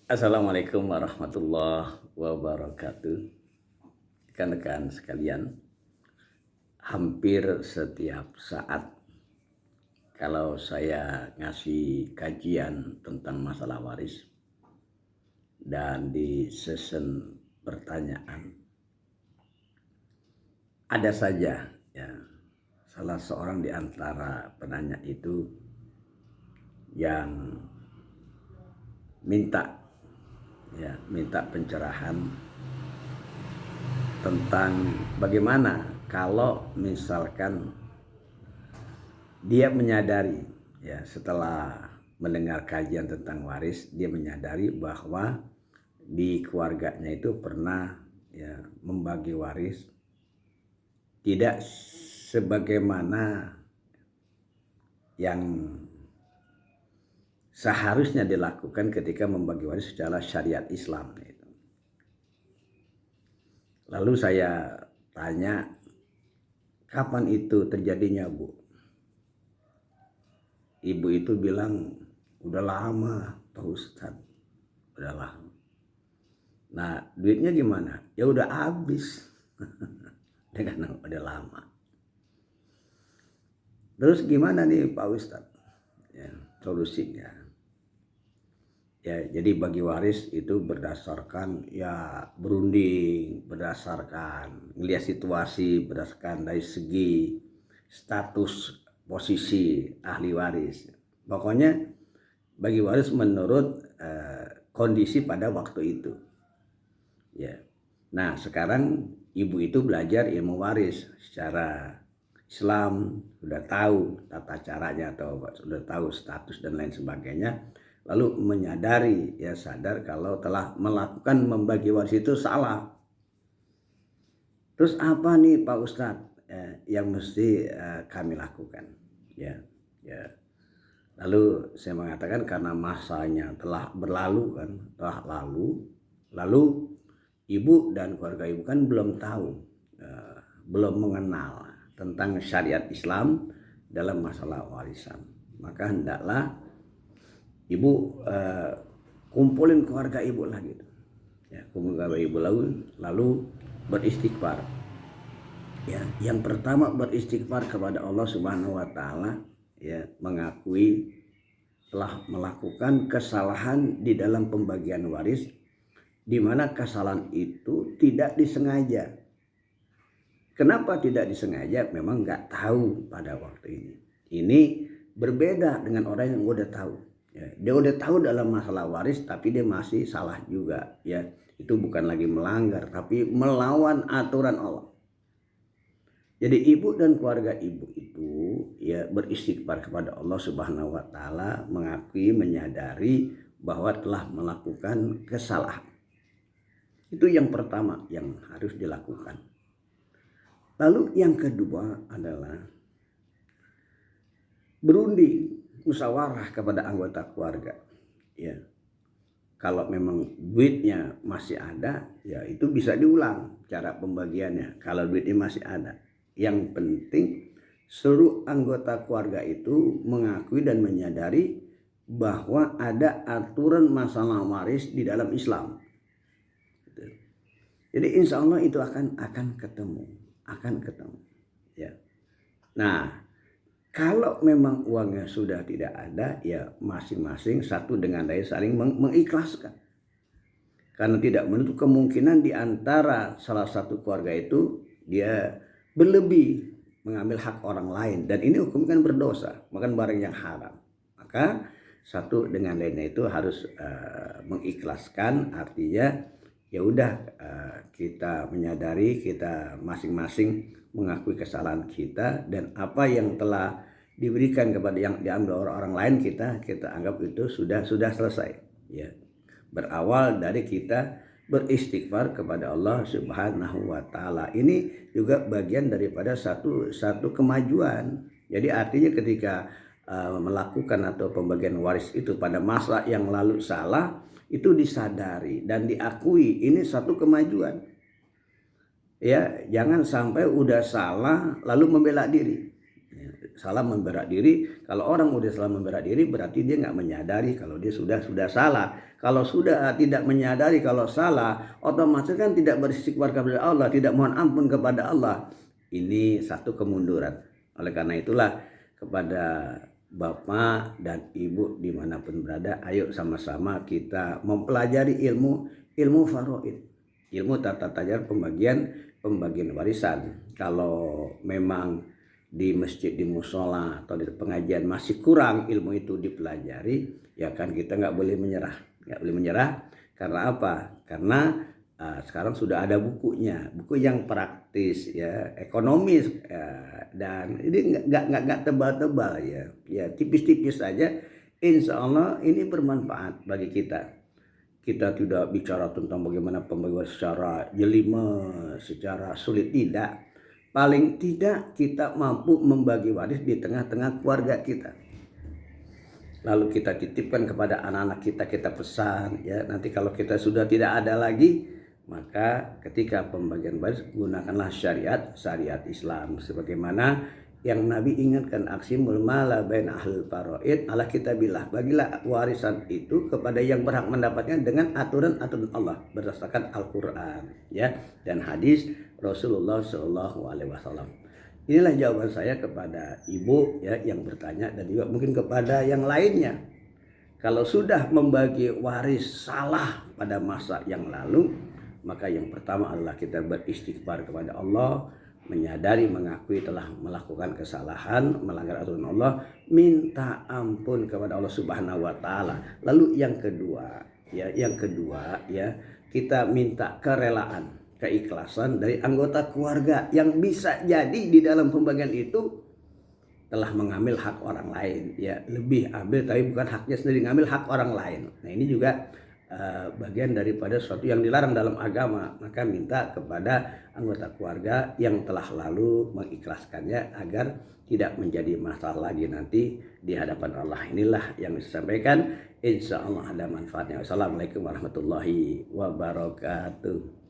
Assalamualaikum warahmatullahi wabarakatuh. Rekan-rekan sekalian, hampir setiap saat kalau saya ngasih kajian tentang masalah waris dan di session pertanyaan, ada saja ya salah seorang di antara penanya itu yang minta pencerahan tentang bagaimana kalau misalkan dia menyadari ya setelah mendengar kajian tentang waris, dia menyadari bahwa di keluarganya itu pernah ya membagi waris tidak sebagaimana yang seharusnya dilakukan ketika membagi waris secara syariat Islam. Lalu saya tanya, kapan itu terjadinya, Bu? Ibu itu bilang, udah lama Pak Ustadz, udah lama. Nah, duitnya gimana? Ya udah habis. Karena udah lama. Terus gimana nih Pak Ustadz? Ya, solusinya. Ya, jadi bagi waris itu berdasarkan ya berunding, berdasarkan melihat situasi, berdasarkan dari segi status posisi ahli waris. Pokoknya bagi waris menurut kondisi pada waktu itu. Ya. Nah, sekarang ibu itu belajar ilmu waris secara Islam, sudah tahu tata caranya atau sudah tahu status dan lain sebagainya. Lalu menyadari, ya sadar kalau telah melakukan membagi waris itu salah. Terus apa nih Pak Ustadz yang mesti kami lakukan? Ya. Lalu saya mengatakan karena masanya telah berlalu kan, telah lalu ibu dan keluarga ibu kan belum tahu, belum mengenal tentang syariat Islam dalam masalah warisan. Maka hendaklah ibu kumpulin keluarga ibu lah gitu. Ya, kumpulin keluarga ibu lalu beristighfar. Ya, yang pertama beristighfar kepada Allah Subhanahu wa taala, ya, mengakui telah melakukan kesalahan di dalam pembagian waris di mana kesalahan itu tidak disengaja. Kenapa tidak disengaja? Memang nggak tahu pada waktu ini. Ini berbeda dengan orang yang udah tahu. Ya, dia udah tahu dalam masalah waris tapi dia masih salah juga. Ya, itu bukan lagi melanggar tapi melawan aturan Allah. Jadi ibu dan keluarga ibu itu ya beristighfar kepada Allah Subhanahu wa taala, mengakui, menyadari bahwa telah melakukan kesalahan. Itu yang pertama yang harus dilakukan. Lalu yang kedua adalah berunding, musyawarah kepada anggota keluarga. Ya, kalau memang duitnya masih ada, ya itu bisa diulang cara pembagiannya. Kalau duitnya masih ada, yang penting seluruh anggota keluarga itu mengakui dan menyadari bahwa ada aturan masalah waris di dalam Islam. Jadi insya Allah itu akan ketemu. Ya. Nah, kalau memang uangnya sudah tidak ada, ya masing-masing satu dengan lain saling mengikhlaskan. Karena tidak menutup kemungkinan di antara salah satu keluarga itu dia berlebih mengambil hak orang lain, dan ini hukum kan berdosa, makan barang yang haram. Maka satu dengan lainnya itu harus mengikhlaskan, artinya ya udah kita menyadari, kita masing-masing mengakui kesalahan kita, dan apa yang telah diberikan kepada yang diambil orang lain kita anggap itu sudah selesai. Ya, berawal dari kita beristighfar kepada Allah Subhanahu wa taala. Ini juga bagian daripada satu kemajuan. Jadi artinya ketika melakukan atau pembagian waris itu pada masa yang lalu salah, itu disadari dan diakui, ini satu kemajuan. Ya, jangan sampai udah salah lalu membela diri. salah membela diri. Kalau orang udah salah membela diri berarti dia nggak menyadari kalau dia sudah salah. Kalau sudah tidak menyadari kalau salah, otomatis kan tidak beristighfar kepada Allah, tidak mohon ampun kepada Allah. Ini satu kemunduran. Oleh karena itulah kepada Bapak dan Ibu dimanapun berada, ayo sama-sama kita mempelajari ilmu faraid, ilmu tata tata pembagian warisan. Kalau memang di masjid, di musola atau di pengajian masih kurang ilmu itu dipelajari, ya kan kita nggak boleh menyerah. Karena apa? Karena sekarang sudah ada bukunya, buku yang praktis, ya, ekonomis, dan ini nggak tebal-tebal, ya tipis-tipis saja. Insya Allah ini bermanfaat bagi kita. Kita tidak bicara tentang bagaimana pembagian secara jelimet, secara sulit, tidak. Paling tidak kita mampu membagi waris di tengah-tengah keluarga kita. Lalu kita titipkan kepada anak-anak kita, kita pesan, ya, nanti kalau kita sudah tidak ada lagi, maka ketika pembagian waris gunakanlah syariat Islam sebagaimana yang Nabi ingatkan, aqsimul mala baina ahlil faraid ala kitabillah, bagilah warisan itu kepada yang berhak mendapatnya dengan aturan-aturan Allah berdasarkan Al-Qur'an, ya, dan hadis Rasulullah SAW. Inilah jawaban saya kepada ibu, ya, yang bertanya, dan juga mungkin kepada yang lainnya. Kalau sudah membagi waris salah pada masa yang lalu, maka yang pertama adalah kita beristighfar kepada Allah, menyadari, mengakui telah melakukan kesalahan, melanggar aturan Allah, minta ampun kepada Allah Subhanahu wa taala. Lalu yang kedua, ya, kita minta kerelaan, keikhlasan dari anggota keluarga yang bisa jadi di dalam pembagian itu telah mengambil hak orang lain, ya, lebih ambil tapi bukan haknya sendiri, ngambil hak orang lain. Nah, ini juga bagian daripada sesuatu yang dilarang dalam agama. Maka minta kepada anggota keluarga yang telah lalu mengikhlaskannya agar tidak menjadi masalah lagi nanti di hadapan Allah. Inilah yang disampaikan, insya Allah ada manfaatnya. Wassalamualaikum warahmatullahi wabarakatuh.